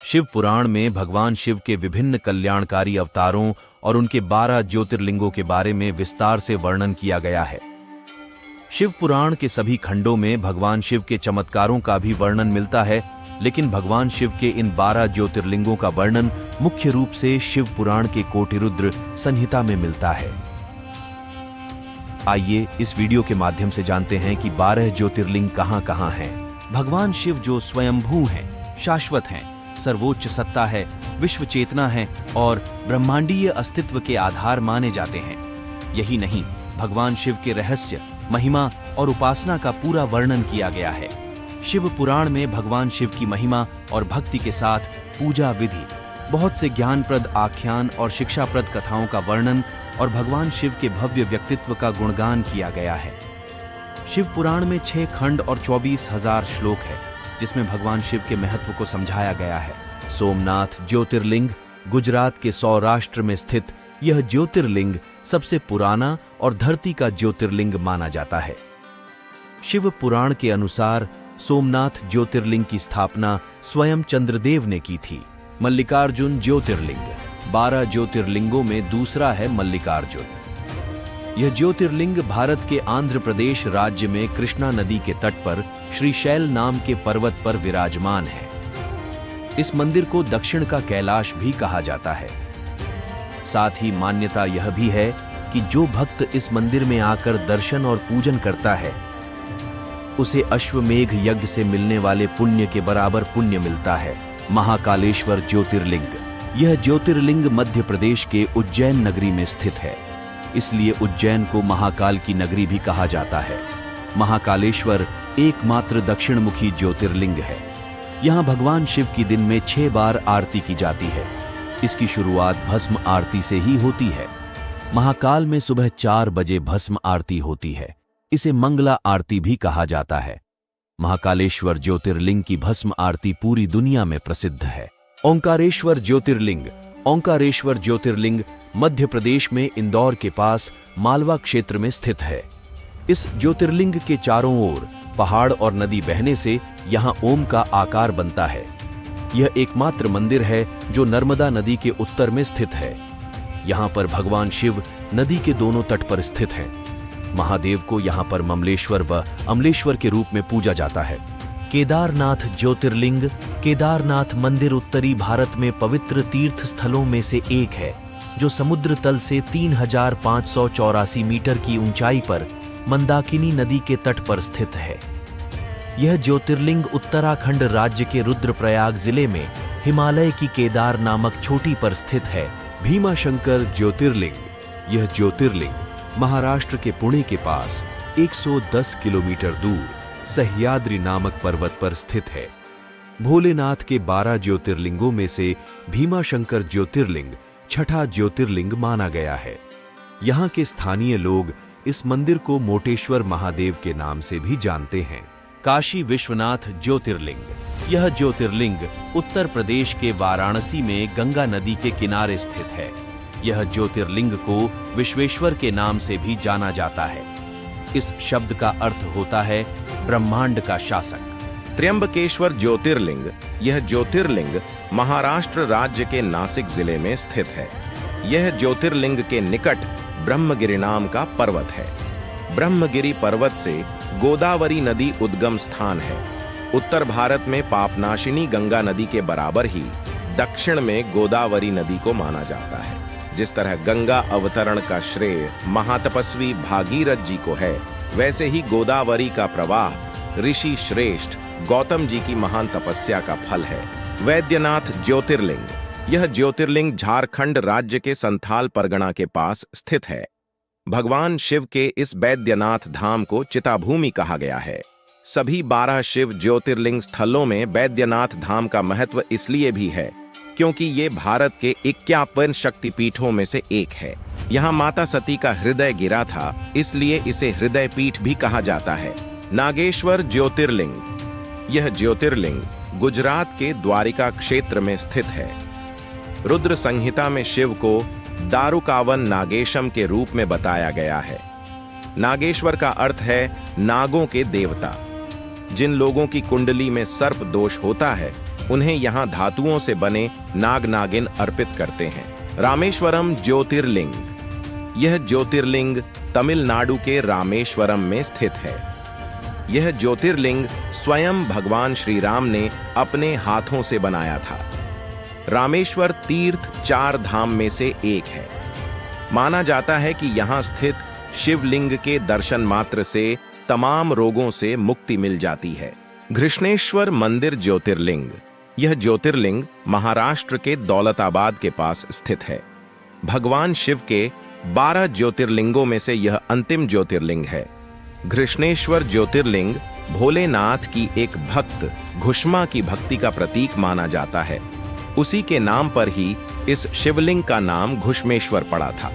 शिव पुराण में भगवान शिव के विभिन्न कल्याणकारी अवतारों और उनके 12 ज्योतिर्लिंगों के बारे में विस्तार से वर्णन किया गया है। शिव पुराण के सभी खंडों में भगवान शिव के चमत्कारों का भी वर्णन मिलता है, लेकिन भगवान शिव के इन 12 ज्योतिर्लिंगों का वर्णन मुख्य रूप से शिव पुराण के कोटिरुद्र संहिता में मिलता है। आइए इस वीडियो के माध्यम से जानते हैं कि 12 ज्योतिर्लिंग कहां-कहां हैं। भगवान शिव जो स्वयंभू हैं, शाश्वत हैं, सर्वोच्च सत्ता है, विश्व चेतना है और ब्रह्मांडीय अस्तित्व के आधार माने जाते हैं। यही नहीं, भगवान शिव के रहस्य, महिमा और उपासना का पूरा वर्णन किया गया है। शिव पुराण में भगवान शिव की महिमा और भक्ति के साथ पूजा विधि, बहुत से ज्ञानप्रद आख्यान और शिक्षाप्रद कथाओं का वर्णन और भगवान शिव के भव्य व्यक्तित्व का गुणगान किया गया है। शिव पुराण में 6 खंड और 24,000 श्लोक है, जिसमें भगवान शिव के महत्व को समझाया गया है। सोमनाथ ज्योतिर्लिंग गुजरात के सौराष्ट्र में स्थित यह ज्योतिर्लिंग सबसे पुराना और धरती का ज्योतिर्लिंग माना जाता है। शिव पुराण के अनुसार सोमनाथ ज्योतिर्लिंग की स्थापना स्वयं चंद्रदेव ने की थी। मल्लिकार्जुन ज्योतिर्लिंग 12 ज्योतिर्लिंगों में दूसरा है मल्लिकार्जुन। यह ज्योतिर्लिंग भारत के आंध्र प्रदेश राज्य में कृष्णा नदी के तट पर श्रीशैल नाम के पर्वत पर विराजमान है। इस मंदिर को दक्षिण का कैलाश भी कहा जाता है। साथ ही मान्यता यह भी है कि जो भक्त इस मंदिर में आकर दर्शन और पूजन करता है, उसे अश्वमेघ यज्ञ से मिलने वाले पुण्य के बराबर पुण्य मिलता है। महाकालेश्वर ज्योतिर्लिंग यह ज्योतिर्लिंग मध्य प्रदेश के उज्जैन नगरी में स्थित है, इसलिए उज्जैन को महाकाल की नगरी भी कहा जाता है। महाकालेश्वर एकमात्र दक्षिणमुखी ज्योतिर्लिंग है। यहाँ भगवान शिव की दिन में 6 बार आरती की जाती है। इसकी शुरुआत भस्म आरती से ही होती है। महाकाल में सुबह 4 बजे भस्म आरती होती है। इसे मंगला आरती भी कहा जाता है। महाकालेश्वर ज्योतिर्लिंग की भस्म आरती पूरी दुनिया में प्रसिद्ध है। ओंकारेश्वर ज्योतिर्लिंग ओंकारेश्वर ज्योतिर्लिंग मध्य प्रदेश में इंदौर के पास मालवा क्षेत्र में स्थित है। इस ज्योतिर्लिंग के चारों ओर पहाड़ और नदी बहने से यहाँ ओम का आकार बनता है। यह एकमात्र मंदिर है जो नर्मदा नदी के उत्तर में स्थित है। यहाँ पर भगवान शिव नदी के दोनों तट पर स्थित हैं। महादेव को यहाँ पर ममलेश्वर व अमलेश्वर के रूप में पूजा जाता है। केदारनाथ ज्योतिर्लिंग केदारनाथ मंदिर उत्तरी भारत में पवित्र तीर्थ स्थलों में से एक है, जो समुद्र तल से 3,584 मीटर की ऊंचाई पर मंदाकिनी नदी के तट पर स्थित है। यह ज्योतिर्लिंग उत्तराखंड राज्य के रुद्रप्रयाग जिले में हिमालय की केदार नामक चोटी पर स्थित है। भीमाशंकर ज्योतिर्लिंग यह ज्योतिर्लिंग महाराष्ट्र के पुणे के पास 110 किलोमीटर दूर सह्याद्री नामक पर्वत पर स्थित है। भोलेनाथ के 12 ज्योतिर्लिंगों में से भीमाशंकर ज्योतिर्लिंग छठा ज्योतिर्लिंग माना गया है। यहाँ के स्थानीय लोग इस मंदिर को मोटेश्वर महादेव के नाम से भी जानते हैं। काशी विश्वनाथ ज्योतिर्लिंग यह ज्योतिर्लिंग उत्तर प्रदेश के वाराणसी में गंगा नदी के किनारे स्थित है। यह ज्योतिर्लिंग को विश्वेश्वर के नाम से भी जाना जाता है। इस शब्द का अर्थ होता है ब्रह्मांड का शासक। त्र्यंबकेश्वर ज्योतिर्लिंग यह ज्योतिर्लिंग महाराष्ट्र राज्य के नासिक जिले में स्थित है। यह ज्योतिर्लिंग के निकट ब्रह्मगिरि नाम का पर्वत है। ब्रह्मगिरि पर्वत से गोदावरी नदी उद्गम स्थान है। उत्तर भारत में पापनाशिनी गंगा नदी के बराबर ही दक्षिण में गोदावरी नदी को माना जाता है। जिस तरह गंगा अवतरण का श्रेय महातपस्वी भागीरथ जी को है, वैसे ही गोदावरी का प्रवाह ऋषि श्रेष्ठ गौतम जी की महान तपस्या का फल है। वैद्यनाथ ज्योतिर्लिंग यह ज्योतिर्लिंग झारखंड राज्य के संथाल परगना के पास स्थित है। भगवान शिव के इस वैद्यनाथ धाम को चिताभूमि कहा गया है। सभी 12 शिव ज्योतिर्लिंग स्थलों में वैद्यनाथ धाम का महत्व इसलिए भी है क्योंकि ये भारत के 51 शक्तिपीठों में से एक है। यहाँ माता सती का हृदय गिरा था, इसलिए इसे हृदय पीठ भी कहा जाता है। नागेश्वर ज्योतिर्लिंग यह ज्योतिर्लिंग गुजरात के द्वारिका क्षेत्र में स्थित है। रुद्र संहिता में शिव को दारुकावन नागेशम के रूप में बताया गया है। नागेश्वर का अर्थ है नागों के देवता। जिन लोगों की कुंडली में सर्प दोष होता है, उन्हें यहाँ धातुओं से बने नाग नागिन अर्पित करते हैं। रामेश्वरम ज्योतिर्लिंग। यह ज्योतिर्लिंग तमिलनाडु के रामेश्वरम में स्थित है। यह ज्योतिर्लिंग स्वयं भगवान श्री राम ने अपने हाथों से बनाया था। रामेश्वर तीर्थ 4 धाम में से एक है। माना जाता है कि यहाँ स्थित शिवलिंग के दर्शन मात्र से तमाम रोगों से मुक्ति मिल जाती है। घृष्णेश्वर मंदिर ज्योतिर्लिंग। यह ज्योतिर्लिंग महाराष्ट्र के दौलताबाद के पास स्थित है। भगवान शिव के 12 ज्योतिर्लिंगों में से यह अंतिम ज्योतिर्लिंग है। घृष्णेश्वर ज्योतिर्लिंग भोलेनाथ की एक भक्त घुष्मा की भक्ति का प्रतीक माना जाता है। उसी के नाम पर ही इस शिवलिंग का नाम घुष्मेश्वर पड़ा था।